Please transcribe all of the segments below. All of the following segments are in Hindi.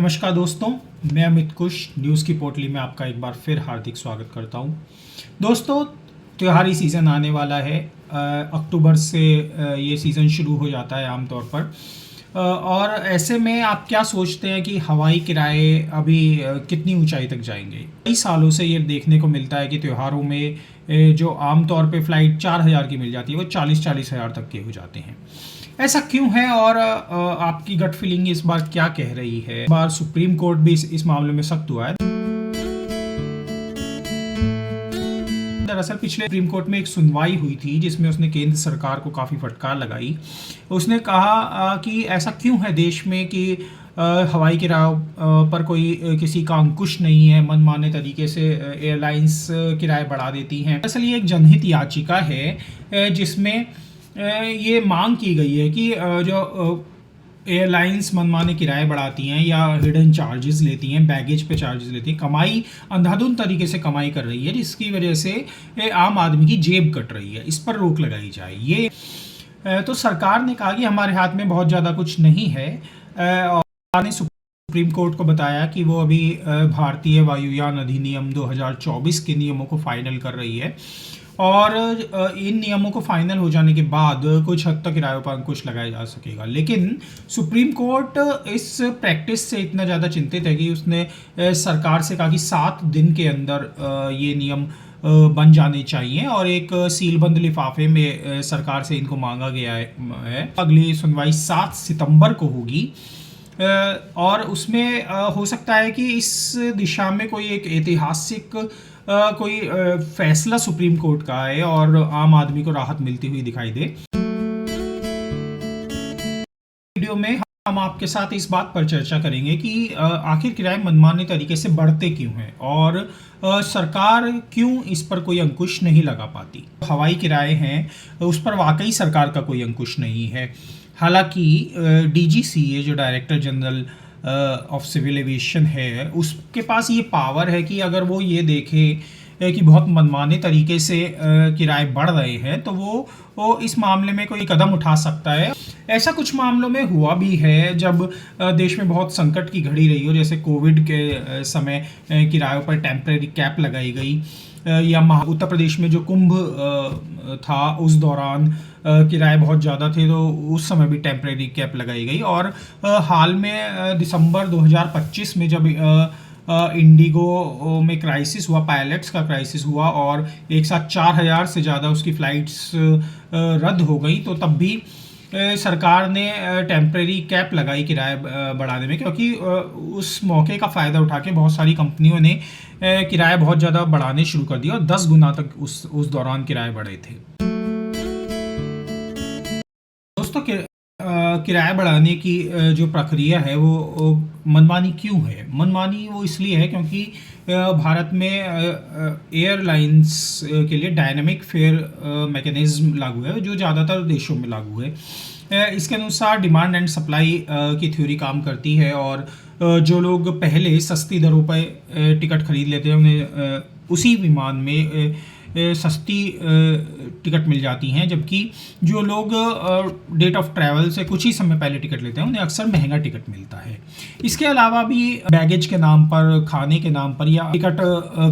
नमस्कार दोस्तों, मैं अमित कुश न्यूज़ की पोटली में आपका एक बार फिर हार्दिक स्वागत करता हूं। दोस्तों, त्योहारी सीज़न आने वाला है। अक्टूबर से ये सीज़न शुरू हो जाता है आमतौर पर। और ऐसे में आप क्या सोचते हैं कि हवाई किराए अभी कितनी ऊंचाई तक जाएंगे? कई सालों से ये देखने को मिलता है कि त्योहारों में जो आमतौर पे फ़्लाइट 4,000 की मिल जाती है वो 40-40 हज़ार तक के हो जाते हैं। ऐसा क्यों है और आपकी गट फीलिंग इस बार क्या कह रही है? इस बार सुप्रीम कोर्ट भी इस मामले में सख्त हुआ है। दरअसल पिछले सुप्रीम कोर्ट में एक सुनवाई हुई थी जिसमें उसने केंद्र सरकार को काफ़ी फटकार लगाई। उसने कहा कि ऐसा क्यों है देश में कि हवाई किरायों पर कोई किसी का अंकुश नहीं है, मनमाने तरीके से एयरलाइंस किराए बढ़ा देती हैं। दरअसल ये एक जनहित याचिका है जिसमें ये मांग की गई है कि जो एयरलाइंस मनमाने किराए बढ़ाती हैं या हिडन चार्जेस लेती हैं, बैगेज पे चार्जेस लेती हैं, कमाई अंधाधुंध तरीके से कमाई कर रही है, जिसकी वजह से आम आदमी की जेब कट रही है। इस पर रोक लगाई जाए। ये तो सरकार ने कहा कि हमारे हाथ में बहुत ज़्यादा कुछ नहीं है। और सरकार ने सुप्रीम कोर्ट को बताया कि वो अभी भारतीय वायुयान अधिनियम 2024 के नियमों को फाइनल कर रही है और इन नियमों को फाइनल हो जाने के बाद कुछ हद तक किरायों पर अंकुश लगाया जा सकेगा। लेकिन सुप्रीम कोर्ट इस प्रैक्टिस से इतना ज़्यादा चिंतित है कि उसने सरकार से कहा कि 7 दिन के अंदर ये नियम बन जाने चाहिए और एक सीलबंद लिफाफे में सरकार से इनको मांगा गया है। अगली सुनवाई 7 सितंबर को होगी और उसमें हो सकता है कि इस दिशा में कोई एक ऐतिहासिक कोई फैसला सुप्रीम कोर्ट का है और आम आदमी को राहत मिलती हुई दिखाई दे। वीडियो में हम आपके साथ इस बात पर चर्चा करेंगे कि आखिर किराए मनमाने तरीके से बढ़ते क्यों हैं और सरकार क्यों इस पर कोई अंकुश नहीं लगा पाती। हवाई किराए हैं उस पर वाकई सरकार का कोई अंकुश नहीं है। हालांकि DGCA जो director general of civil aviation है, उसके पास ये पावर है कि अगर वो ये देखे कि बहुत मनमाने तरीके से किराए बढ़ रहे हैं तो वो इस मामले में कोई कदम उठा सकता है। ऐसा कुछ मामलों में हुआ भी है जब देश में बहुत संकट की घड़ी रही हो, जैसे कोविड के समय किरायों पर टेम्परेरी कैप लगाई गई या उत्तर प्रदेश में जो कुंभ था उस दौरान किराए बहुत ज़्यादा थे तो उस समय भी टेम्परेरी कैप लगाई गई। और हाल में दिसंबर 2025 में जब इंडिगो में क्राइसिस हुआ, पायलट्स का क्राइसिस हुआ और एक साथ 4,000 से ज़्यादा उसकी फ़्लाइट्स रद्द हो गई, तो तब भी सरकार ने टेम्परेरी कैप लगाई किराए बढ़ाने में, क्योंकि उस मौके का फ़ायदा उठा के बहुत सारी कंपनियों ने किराए बहुत ज़्यादा बढ़ाने शुरू कर दिए और 10 गुना तक उस दौरान किराए बढ़े थे। दोस्तों, किराया बढ़ाने की जो प्रक्रिया है वो मनमानी क्यों है? मनमानी वो इसलिए है क्योंकि भारत में एयरलाइंस के लिए डायनामिक फेयर मैकेनिज्म लागू है जो ज़्यादातर देशों में लागू है। इसके अनुसार डिमांड एंड सप्लाई की थ्योरी काम करती है और जो लोग पहले सस्ती दरों पर टिकट खरीद लेते हैं उन्हें उसी विमान में सस्ती टिकट मिल जाती हैं, जबकि जो लोग डेट ऑफ ट्रैवल से कुछ ही समय पहले टिकट लेते हैं उन्हें अक्सर महंगा टिकट मिलता है। इसके अलावा भी बैगेज के नाम पर, खाने के नाम पर या टिकट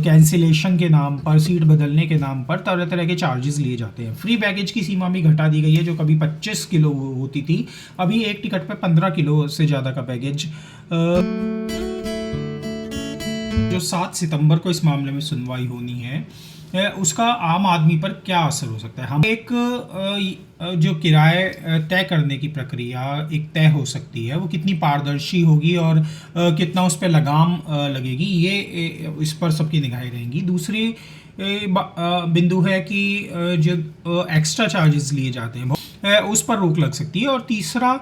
कैंसिलेशन के नाम पर, सीट बदलने के नाम पर तरह तरह के चार्जेस लिए जाते हैं। फ्री बैगेज की सीमा भी घटा दी गई है, जो कभी 25 किलो होती थी, अभी एक टिकट पर 15 किलो से ज़्यादा का बैगेज। जो 7 सितंबर को इस मामले में सुनवाई होनी है उसका आम आदमी पर क्या असर हो सकता है? हम एक जो किराए तय करने की प्रक्रिया एक तय हो सकती है वो कितनी पारदर्शी होगी और कितना उस पर लगाम लगेगी, ये इस पर सबकी निगाहें रहेंगी। दूसरी बिंदु है कि जो एक्स्ट्रा चार्जेस लिए जाते हैं उस पर रोक लग सकती है। और तीसरा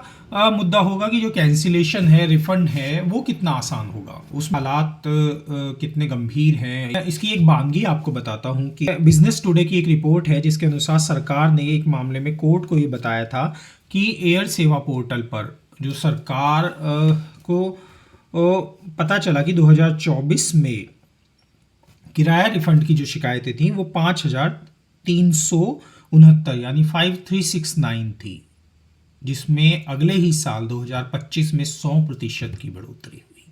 मुद्दा होगा कि जो कैंसिलेशन है, रिफंड है, वो कितना आसान होगा, उस हालात कितने गंभीर हैं। इसकी एक बानगी आपको बताता हूँ कि बिजनेस टुडे की एक रिपोर्ट है जिसके अनुसार सरकार ने एक मामले में कोर्ट को ये बताया था कि एयर सेवा पोर्टल पर जो सरकार को पता चला कि 2024 में किराया रिफंड की जो शिकायतें थी वो 5,369 यानी 5369 थी, जिसमें अगले ही साल 2025 में 100% की बढ़ोतरी हुई।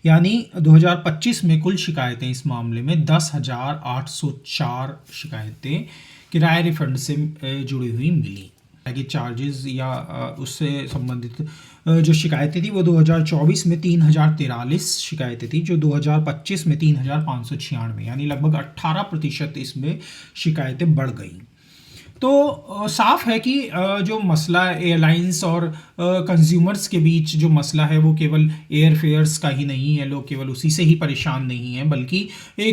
यानी 2025 में कुल शिकायतें इस मामले में 10,804 शिकायतें किराए रिफंड से जुड़ी हुई मिली। कि चार्जेस या उससे संबंधित जो शिकायतें थी वो 2024 में 3,043 शिकायतें थी, जो 2025 में 3,596, यानी लगभग 18% इसमें शिकायतें बढ़ गई। तो साफ है कि जो मसला एयरलाइंस और कंज्यूमर्स के बीच जो मसला है वो केवल एयर फेयर्स का ही नहीं है, लोग केवल उसी से ही परेशान नहीं हैं, बल्कि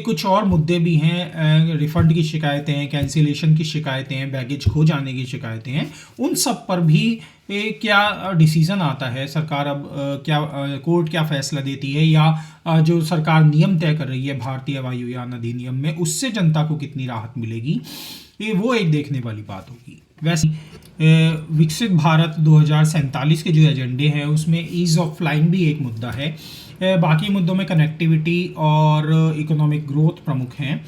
कुछ और मुद्दे भी हैं। रिफ़ंड की शिकायतें हैं, कैंसिलेशन की शिकायतें हैं, बैगेज खो जाने की शिकायतें हैं। उन सब पर भी क्या डिसीज़न आता है, सरकार अब क्या कोर्ट क्या फ़ैसला देती है, या जो सरकार नियम तय कर रही है भारतीय वायुयान अधिनियम में, उससे जनता को कितनी राहत मिलेगी, ये वो एक देखने वाली बात होगी। वैसे विकसित भारत 2047 के जो एजेंडे हैं उसमें ईज़ ऑफ फ्लाइंग भी एक मुद्दा है। बाकी मुद्दों में कनेक्टिविटी और इकोनॉमिक ग्रोथ प्रमुख हैं।